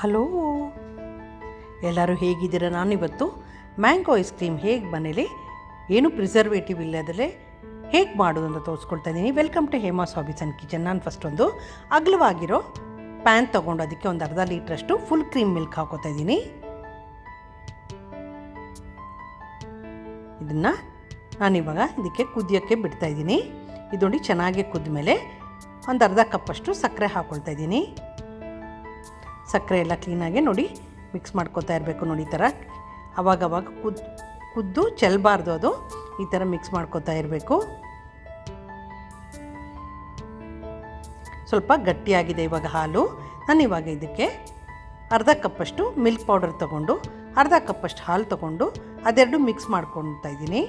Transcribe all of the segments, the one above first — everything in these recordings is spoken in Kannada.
ಹಲೋ, ಎಲ್ಲರೂ ಹೇಗಿದ್ದೀರ? ನಾನಿವತ್ತು ಮ್ಯಾಂಗೋ ಐಸ್ ಕ್ರೀಮ್ ಹೇಗೆ ಮನೇಲಿ ಏನು ಪ್ರಿಸರ್ವೇಟಿವ್ ಇಲ್ಲದಲ್ಲೇ ಹೇಗೆ ಮಾಡೋದು ಅಂತ ತೋರಿಸ್ಕೊಳ್ತಾ ಇದ್ದೀನಿ. Welcome to Hema's hobbies and kitchen. ನಾನು ಫಸ್ಟ್ ಒಂದು ಅಗಲವಾಗಿರೋ ಪ್ಯಾನ್ ತೊಗೊಂಡು ಅದಕ್ಕೆ ಒಂದು ಅರ್ಧ ಲೀಟ್ರಷ್ಟು ಫುಲ್ ಕ್ರೀಮ್ ಮಿಲ್ಕ್ ಹಾಕೋತಾ ಇದ್ದೀನಿ. ಇದನ್ನು ನಾನಿವಾಗ ಇದಕ್ಕೆ ಕುದಿಯೋಕ್ಕೆ ಬಿಡ್ತಾಯಿದ್ದೀನಿ. ಇದು ನೋಡಿ ಚೆನ್ನಾಗಿ ಕುದ್ದ ಮೇಲೆ ಒಂದು ಅರ್ಧ ಕಪ್ಪಷ್ಟು ಸಕ್ಕರೆ ಹಾಕ್ಕೊಳ್ತಾ ಇದ್ದೀನಿ. ಸಕ್ಕರೆ ಎಲ್ಲ ಕ್ಲೀನಾಗಿ ನೋಡಿ ಮಿಕ್ಸ್ ಮಾಡ್ಕೊತಾ ಇರಬೇಕು. ನೋಡಿ ಈ ಥರ ಅವಾಗವಾಗ ಕುದ್ದು ಚೆಲ್ಲಬಾರ್ದು, ಅದು ಈ ಥರ ಮಿಕ್ಸ್ ಮಾಡ್ಕೊತಾ ಇರಬೇಕು. ಸ್ವಲ್ಪ ಗಟ್ಟಿಯಾಗಿದೆ ಇವಾಗ ಹಾಲು. ನಾನು ಇವಾಗ ಇದಕ್ಕೆ ಅರ್ಧ ಕಪ್ಪಷ್ಟು ಮಿಲ್ಕ್ ಪೌಡರ್ ತೊಗೊಂಡು ಅರ್ಧ ಕಪ್ಪಷ್ಟು ಹಾಲು ತೊಗೊಂಡು ಅದೆರಡು ಮಿಕ್ಸ್ ಮಾಡ್ಕೊಳ್ತಾ ಇದ್ದೀನಿ.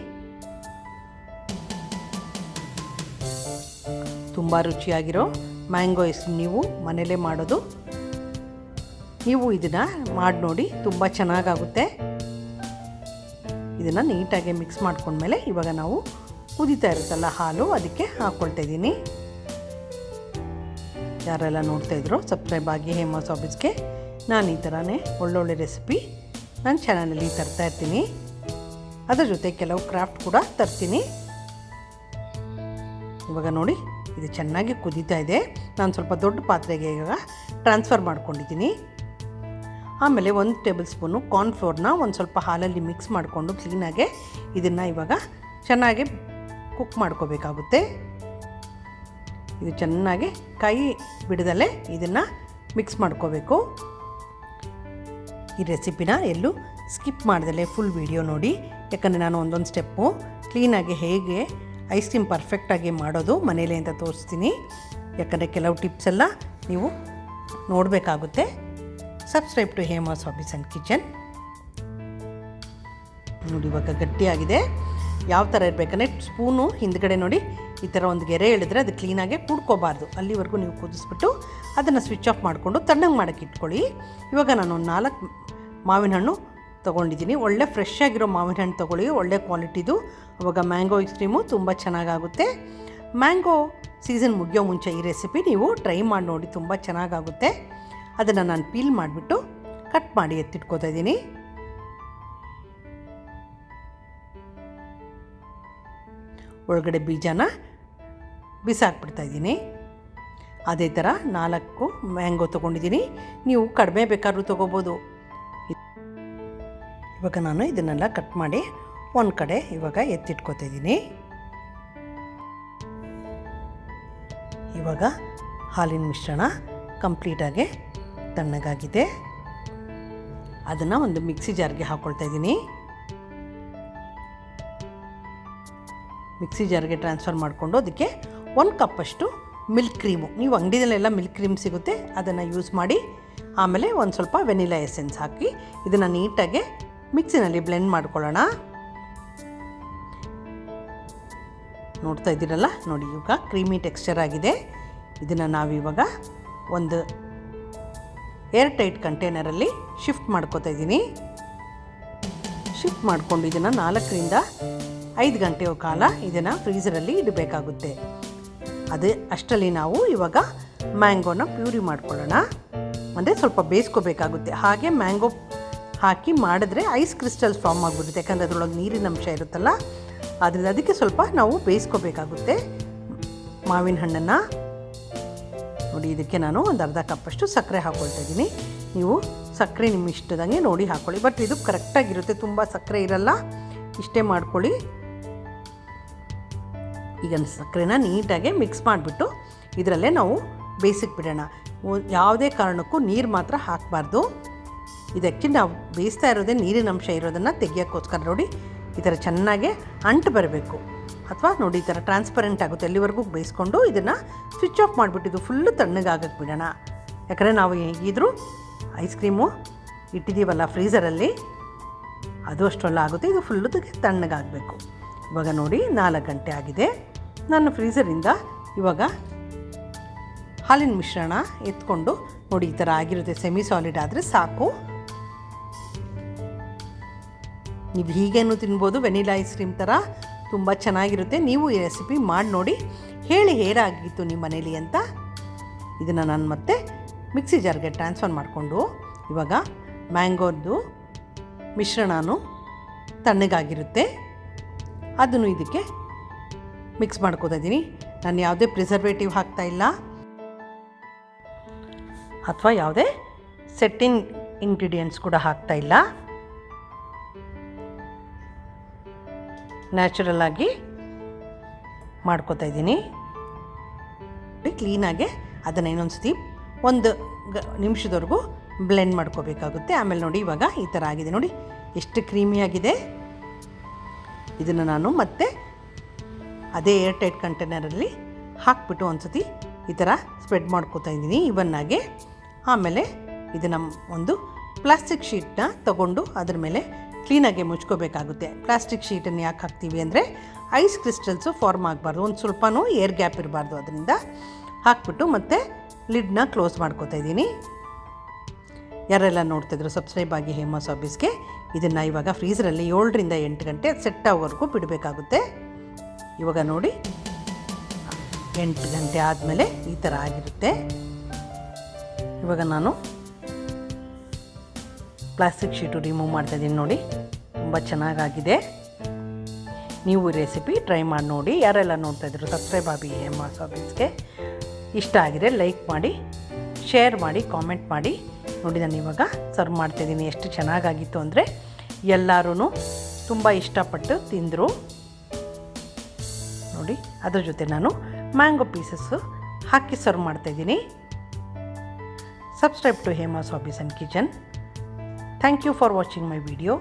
ತುಂಬ ರುಚಿಯಾಗಿರೋ ಮ್ಯಾಂಗೋ ಐಸ್ ನೀವು ಮನೇಲೇ ಮಾಡೋದು. ನೀವು ಇದನ್ನು ಮಾಡಿ ನೋಡಿ, ತುಂಬ ಚೆನ್ನಾಗಾಗುತ್ತೆ. ಇದನ್ನು ನೀಟಾಗಿ ಮಿಕ್ಸ್ ಮಾಡ್ಕೊಂಡ್ಮೇಲೆ ಇವಾಗ ನಾವು ಕುದೀತಾ ಇರುತ್ತಲ್ಲ ಹಾಲು, ಅದಕ್ಕೆ ಹಾಕ್ಕೊಳ್ತಾ ಇದ್ದೀನಿ. ಯಾರೆಲ್ಲ ನೋಡ್ತಾಯಿದ್ರು ಸಬ್ಸ್ಕ್ರೈಬ್ ಆಗಿ ಹೇಮಾಸ್ ಹಾಬೀಸ್ಗೆ. ನಾನು ಈ ಥರನೇ ಒಳ್ಳೊಳ್ಳೆ ರೆಸಿಪಿ ನನ್ನ ಚಾನಲಲ್ಲಿ ತರ್ತಾ ಇರ್ತೀನಿ. ಅದರ ಜೊತೆ ಕೆಲವು ಕ್ರಾಫ್ಟ್ ಕೂಡ ತರ್ತೀನಿ. ಇವಾಗ ನೋಡಿ ಇದು ಚೆನ್ನಾಗಿ ಕುದೀತಾ ಇದೆ. ನಾನು ಸ್ವಲ್ಪ ದೊಡ್ಡ ಪಾತ್ರೆಗೆ ಇವಾಗ ಟ್ರಾನ್ಸ್ಫರ್ ಮಾಡ್ಕೊಂಡಿದ್ದೀನಿ. ಆಮೇಲೆ 1 ಟೇಬಲ್ ಸ್ಪೂನು ಕಾರ್ನ್ಫ್ಲೋರ್ನ ಒಂದು ಸ್ವಲ್ಪ ಹಾಲಲ್ಲಿ ಮಿಕ್ಸ್ ಮಾಡಿಕೊಂಡು ಕ್ಲೀನಾಗೆ ಇದನ್ನು ಇವಾಗ ಚೆನ್ನಾಗಿ ಕುಕ್ ಮಾಡ್ಕೋಬೇಕಾಗುತ್ತೆ. ಇದು ಚೆನ್ನಾಗಿ ಕೈ ಬಿಡದಲ್ಲೇ ಇದನ್ನು ಮಿಕ್ಸ್ ಮಾಡ್ಕೋಬೇಕು. ಈ ರೆಸಿಪಿನ ಎಲ್ಲೂ ಸ್ಕಿಪ್ ಮಾಡ್ದಲೇ ಫುಲ್ ವಿಡಿಯೋ ನೋಡಿ, ಯಾಕಂದರೆ ನಾನು ಒಂದೊಂದು ಸ್ಟೆಪ್ಪು ಕ್ಲೀನಾಗಿ ಹೇಗೆ ಐಸ್ ಕ್ರೀಮ್ ಪರ್ಫೆಕ್ಟಾಗಿ ಮಾಡೋದು ಮನೇಲಿ ಅಂತ ತೋರಿಸ್ತೀನಿ. ಯಾಕಂದರೆ ಕೆಲವು ಟಿಪ್ಸ್ ಎಲ್ಲ ನೀವು ನೋಡಬೇಕಾಗುತ್ತೆ. Subscribe to Hema's hobbies and kitchen. ನೋಡಿ ಇವಾಗ ಗಟ್ಟಿಯಾಗಿದೆ. ಯಾವ ಥರ ಇರಬೇಕಂದ್ರೆ ಸ್ಪೂನು ಹಿಂದ್ಗಡೆ ನೋಡಿ ಈ ಥರ ಒಂದು ಗೆರೆ ಎಳೆದ್ರೆ ಅದು ಕ್ಲೀನಾಗಿ ಕೂಡ್ಕೋಬಾರ್ದು. ಅಲ್ಲಿವರೆಗೂ ನೀವು ಕುದಿಸ್ಬಿಟ್ಟು ಅದನ್ನು ಸ್ವಿಚ್ ಆಫ್ ಮಾಡಿಕೊಂಡು ತಣ್ಣಗೆ ಮಾಡೋಕ್ಕೆ ಇಟ್ಕೊಳ್ಳಿ. ಇವಾಗ ನಾನು ಒಂದು 4 ಮಾವಿನ ಹಣ್ಣು ತೊಗೊಂಡಿದ್ದೀನಿ. ಒಳ್ಳೆ ಫ್ರೆಶ್ ಆಗಿರೋ ಮಾವಿನ ಹಣ್ಣು ತೊಗೊಳ್ಳಿ, ಒಳ್ಳೆ ಕ್ವಾಲಿಟಿದು. ಅವಾಗ ಮ್ಯಾಂಗೋ ಐಸ್ ಕ್ರೀಮು ತುಂಬ ಚೆನ್ನಾಗಾಗುತ್ತೆ. ಮ್ಯಾಂಗೋ ಸೀಸನ್ ಮುಗಿಯೋ ಮುಂಚೆ ಈ ರೆಸಿಪಿ ನೀವು ಟ್ರೈ ಮಾಡಿ ನೋಡಿ, ತುಂಬ ಚೆನ್ನಾಗಾಗುತ್ತೆ. ಅದನ್ನು ನಾನು ಪೀಲ್ ಮಾಡಿಬಿಟ್ಟು ಕಟ್ ಮಾಡಿ ಎತ್ತಿಟ್ಕೋತಾ ಇದ್ದೀನಿ. ಒಳಗಡೆ ಬೀಜನ ಬಿಸಾಕ್ಬಿಡ್ತಾ ಇದ್ದೀನಿ. ಅದೇ ಥರ 4 ಮ್ಯಾಂಗೋ ತೊಗೊಂಡಿದ್ದೀನಿ. ನೀವು ಕಡಿಮೆ ಬೇಕಾದ್ರೂ ತೊಗೋಬೋದು. ಇವಾಗ ನಾನು ಇದನ್ನೆಲ್ಲ ಕಟ್ ಮಾಡಿ ಒಂದು ಕಡೆ ಇವಾಗ ಎತ್ತಿಟ್ಕೋತಾ ಇದ್ದೀನಿ. ಇವಾಗ ಹಾಲಿನ ಮಿಶ್ರಣ ಕಂಪ್ಲೀಟಾಗಿ ತಣ್ಣಗಾಗಿದೆ. ಅದನ್ನು ಒಂದು ಮಿಕ್ಸಿ ಜಾರ್ಗೆ ಹಾಕ್ಕೊಳ್ತಾ ಇದ್ದೀನಿ. ಮಿಕ್ಸಿ ಜಾರ್ಗೆ ಟ್ರಾನ್ಸ್ಫರ್ ಮಾಡಿಕೊಂಡು ಅದಕ್ಕೆ 1 ಕಪ್ಪಷ್ಟು ಮಿಲ್ಕ್ ಕ್ರೀಮು, ನೀವು ಅಂಗಡಿಯಲ್ಲೆಲ್ಲ ಮಿಲ್ಕ್ ಕ್ರೀಮ್ ಸಿಗುತ್ತೆ, ಅದನ್ನು ಯೂಸ್ ಮಾಡಿ. ಆಮೇಲೆ ಒಂದು ಸ್ವಲ್ಪ ವೆನಿಲಾ ಎಸೆನ್ಸ್ ಹಾಕಿ ಇದನ್ನು ನೀಟಾಗಿ ಮಿಕ್ಸಿನಲ್ಲಿ ಬ್ಲೆಂಡ್ ಮಾಡ್ಕೊಳ್ಳೋಣ. ನೋಡ್ತಾ ಇದ್ದೀರಲ್ಲ, ನೋಡಿ ಇವಾಗ ಕ್ರೀಮಿ ಟೆಕ್ಸ್ಚರ್ ಆಗಿದೆ. ಇದನ್ನು ನಾವಿವಾಗ ಒಂದು ಏರ್ ಟೈಟ್ ಕಂಟೈನರಲ್ಲಿ ಶಿಫ್ಟ್ ಮಾಡ್ಕೋತಾ ಇದ್ದೀನಿ. ಶಿಫ್ಟ್ ಮಾಡಿಕೊಂಡು ಇದನ್ನು 4ರಿಂದ 5 ಗಂಟೆಯ ಕಾಲ ಇದನ್ನು ಫ್ರೀಝರಲ್ಲಿ ಇಡಬೇಕಾಗುತ್ತೆ. ಅಷ್ಟರಲ್ಲಿ ನಾವು ಇವಾಗ ಮ್ಯಾಂಗೋನ ಪ್ಯೂರಿ ಮಾಡ್ಕೊಳ್ಳೋಣ. ಅಂದರೆ ಸ್ವಲ್ಪ ಬೇಯಿಸ್ಕೋಬೇಕಾಗುತ್ತೆ. ಹಾಗೆ ಮ್ಯಾಂಗೋ ಹಾಕಿ ಮಾಡಿದ್ರೆ ಐಸ್ ಕ್ರಿಸ್ಟಲ್ಸ್ ಫಾರ್ಮ್ ಆಗಿಬಿಡುತ್ತೆ, ಯಾಕಂದರೆ ಅದರೊಳಗೆ ನೀರಿನ ಅಂಶ ಇರುತ್ತಲ್ಲ. ಆದ್ದರಿಂದ ಅದಕ್ಕೆ ಸ್ವಲ್ಪ ನಾವು ಬೇಯಿಸ್ಕೋಬೇಕಾಗುತ್ತೆ ಮಾವಿನ ಹಣ್ಣನ್ನು. ನೋಡಿ ಇದಕ್ಕೆ ನಾನು ಒಂದು ಅರ್ಧ ಕಪ್ಪಷ್ಟು ಸಕ್ಕರೆ ಹಾಕ್ಕೊಳ್ತಾ ಇದ್ದೀನಿ. ನೀವು ಸಕ್ಕರೆ ನಿಮ್ಮ ಇಷ್ಟದಂಗೆ ನೋಡಿ ಹಾಕ್ಕೊಳ್ಳಿ, ಬಟ್ ಇದು ಕರೆಕ್ಟಾಗಿರುತ್ತೆ, ತುಂಬ ಸಕ್ಕರೆ ಇರಲ್ಲ. ಇಷ್ಟೇ ಮಾಡ್ಕೊಳ್ಳಿ. ಈಗ ಸಕ್ಕರೆನ ನೀಟಾಗಿ ಮಿಕ್ಸ್ ಮಾಡಿಬಿಟ್ಟು ಇದರಲ್ಲೇ ನಾವು ಬೇಯಿಸಕ್ಕೆ ಬಿಡೋಣ. ಯಾವುದೇ ಕಾರಣಕ್ಕೂ ನೀರು ಮಾತ್ರ ಹಾಕಬಾರ್ದು. ಇದಕ್ಕೆ ನಾವು ಬೇಯಿಸ್ತಾ ಇರೋದೇ ನೀರಿನ ಅಂಶ ಇರೋದನ್ನು ತೆಗಿಯೋಕ್ಕೋಸ್ಕರ. ನೋಡಿ ಈ ಥರ ಚೆನ್ನಾಗಿ ಅಂಟು ಬರಬೇಕು, ಅಥವಾ ನೋಡಿ ಈ ಥರ ಟ್ರಾನ್ಸ್ಪರೆಂಟ್ ಆಗುತ್ತೆ. ಅಲ್ಲಿವರೆಗೂ ಬೇಯಿಸ್ಕೊಂಡು ಇದನ್ನು ಸ್ವಿಚ್ ಆಫ್ ಮಾಡಿಬಿಟ್ಟು ಇದು ಫುಲ್ಲು ತಣ್ಣಗಾಗಕ್ಕೆ ಬಿಡೋಣ. ಯಾಕಂದರೆ ನಾವು ಹೇಗಿದ್ರೂ ಐಸ್ ಕ್ರೀಮು ಇಟ್ಟಿದ್ದೀವಲ್ಲ ಫ್ರೀಝರಲ್ಲಿ, ಅದು ಅಷ್ಟೆಲ್ಲ ಆಗುತ್ತೆ. ಇದು ಫುಲ್ಲು ತಣ್ಣಗಾಗಬೇಕು. ಇವಾಗ ನೋಡಿ 4 ಗಂಟೆ ಆಗಿದೆ. ನಾನು ಫ್ರೀಝರಿಂದ ಇವಾಗ ಹಾಲಿನ ಮಿಶ್ರಣ ಎತ್ಕೊಂಡು ನೋಡಿ ಈ ಥರ ಆಗಿರುತ್ತೆ. ಸೆಮಿ ಸಾಲಿಡ್ ಆದರೆ ಸಾಕು. ನೀವು ಹೀಗೇನು ತಿನ್ಬೋದು, ವೆನಿಲಾ ಐಸ್ ಕ್ರೀಮ್ ಥರ ತುಂಬ ಚೆನ್ನಾಗಿರುತ್ತೆ. ನೀವು ಈ ರೆಸಿಪಿ ಮಾಡಿ ನೋಡಿ, ಹೇಳಿ ಹೇಗಾಗಿತ್ತು ನಿಮ್ಮ ಮನೇಲಿ ಅಂತ. ಇದನ್ನು ನಾನು ಮತ್ತೆ ಮಿಕ್ಸಿ ಜಾರ್ಗೆ ಟ್ರಾನ್ಸ್ಫರ್ ಮಾಡಿಕೊಂಡು ಇವಾಗ ಮ್ಯಾಂಗೋದು ಮಿಶ್ರಣನೂ ತಣ್ಣಗಾಗಿರುತ್ತೆ, ಅದನ್ನು ಇದಕ್ಕೆ ಮಿಕ್ಸ್ ಮಾಡ್ಕೋತಾ ಇದ್ದೀನಿ. ನಾನು ಯಾವುದೇ ಪ್ರಿಸರ್ವೇಟಿವ್ ಹಾಕ್ತಾಯಿಲ್ಲ ಅಥವಾ ಯಾವುದೇ ಸೆಟ್ಟಿಂಗ್ ಇಂಗ್ರೀಡಿಯೆಂಟ್ಸ್ ಕೂಡ ಹಾಕ್ತಾಯಿಲ್ಲ. ನ್ಯಾಚುರಲ್ ಆಗಿ ಮಾಡ್ಕೋತಾ ಇದ್ದೀನಿ. ಕ್ಲೀನಾಗೆ ಅದನ್ನು ಇನ್ನೊಂದು ಸತಿ ಒಂದು ನಿಮಿಷದವರೆಗೂ ಬ್ಲೆಂಡ್ ಮಾಡ್ಕೋಬೇಕಾಗುತ್ತೆ. ಆಮೇಲೆ ನೋಡಿ ಇವಾಗ ಈ ಥರ ಆಗಿದೆ, ನೋಡಿ ಎಷ್ಟು ಕ್ರೀಮಿಯಾಗಿದೆ. ಇದನ್ನು ನಾನು ಮತ್ತೆ ಅದೇ ಏರ್ ಟೈಟ್ ಕಂಟೈನರಲ್ಲಿ ಹಾಕಿಬಿಟ್ಟು ಒಂದು ಸತಿ ಈ ಥರ ಸ್ಪ್ರೆಡ್ ಮಾಡ್ಕೋತಾ ಇದ್ದೀನಿ ಇವನ್ನಾಗೆ. ಆಮೇಲೆ ಇದನ್ನು ಒಂದು ಪ್ಲಾಸ್ಟಿಕ್ ಶೀಟ್ನ ತಗೊಂಡು ಅದ್ರ ಮೇಲೆ ಕ್ಲೀನಾಗಿ ಮುಚ್ಕೋಬೇಕಾಗುತ್ತೆ. ಪ್ಲಾಸ್ಟಿಕ್ ಶೀಟನ್ನು ಯಾಕೆ ಹಾಕ್ತೀವಿ ಅಂದರೆ ಐಸ್ ಕ್ರಿಸ್ಟಲ್ಸು ಫಾರ್ಮ್ ಆಗಬಾರ್ದು, ಒಂದು ಸ್ವಲ್ಪನೂ ಏರ್ ಗ್ಯಾಪ್ ಇರಬಾರ್ದು. ಅದರಿಂದ ಹಾಕ್ಬಿಟ್ಟು ಮತ್ತೆ ಲಿಡ್ನ ಕ್ಲೋಸ್ ಮಾಡ್ಕೋತಾ ಇದ್ದೀನಿ. ಯಾರೆಲ್ಲ ನೋಡ್ತಿದ್ರು ಸಬ್ಸ್ಕ್ರೈಬ್ ಆಗಿ ಹೇಮಾಸ್ ಹಾಬೀಸ್ಗೆ. ಇದನ್ನು ಇವಾಗ ಫ್ರೀಝರಲ್ಲಿ 7 ರಿಂದ 8 ಗಂಟೆ ಸೆಟ್ ಆಗೋವರೆಗೂ ಬಿಡಬೇಕಾಗುತ್ತೆ. ಇವಾಗ ನೋಡಿ 8 ಗಂಟೆ ಆದಮೇಲೆ ಈ ಥರ ಆಗಿರುತ್ತೆ. ಇವಾಗ ನಾನು ಪ್ಲಾಸ್ಟಿಕ್ ಶೀಟು ರಿಮೂವ್ ಮಾಡ್ತಾಯಿದ್ದೀನಿ. ನೋಡಿ ತುಂಬ ಚೆನ್ನಾಗಾಗಿದೆ. ನೀವು ಈ ರೆಸಿಪಿ ಟ್ರೈ ಮಾಡಿ ನೋಡಿ. ಯಾರೆಲ್ಲ ನೋಡ್ತಾಯಿದ್ರು ಸಬ್ಸ್ಕ್ರೈಬ್ ಆಗಿ ಹೇಮಾಸ್ ಹಾಬೀಸ್ಗೆ. ಇಷ್ಟ ಆಗಿದೆ ಲೈಕ್ ಮಾಡಿ, ಶೇರ್ ಮಾಡಿ, ಕಾಮೆಂಟ್ ಮಾಡಿ. ನೋಡಿ ನಾನು ಇವಾಗ ಸರ್ವ್ ಮಾಡ್ತಾಯಿದ್ದೀನಿ. ಎಷ್ಟು ಚೆನ್ನಾಗಾಗಿತ್ತು ಅಂದರೆ ಎಲ್ಲರೂ ತುಂಬ ಇಷ್ಟಪಟ್ಟು ತಿಂದರು. ನೋಡಿ ಅದ್ರ ಜೊತೆ ನಾನು ಮ್ಯಾಂಗೋ ಪೀಸಸ್ಸು ಹಾಕಿ ಸರ್ವ್ ಮಾಡ್ತಾಯಿದ್ದೀನಿ. Subscribe to Hema's hobbies and kitchen. Thank you for watching my video.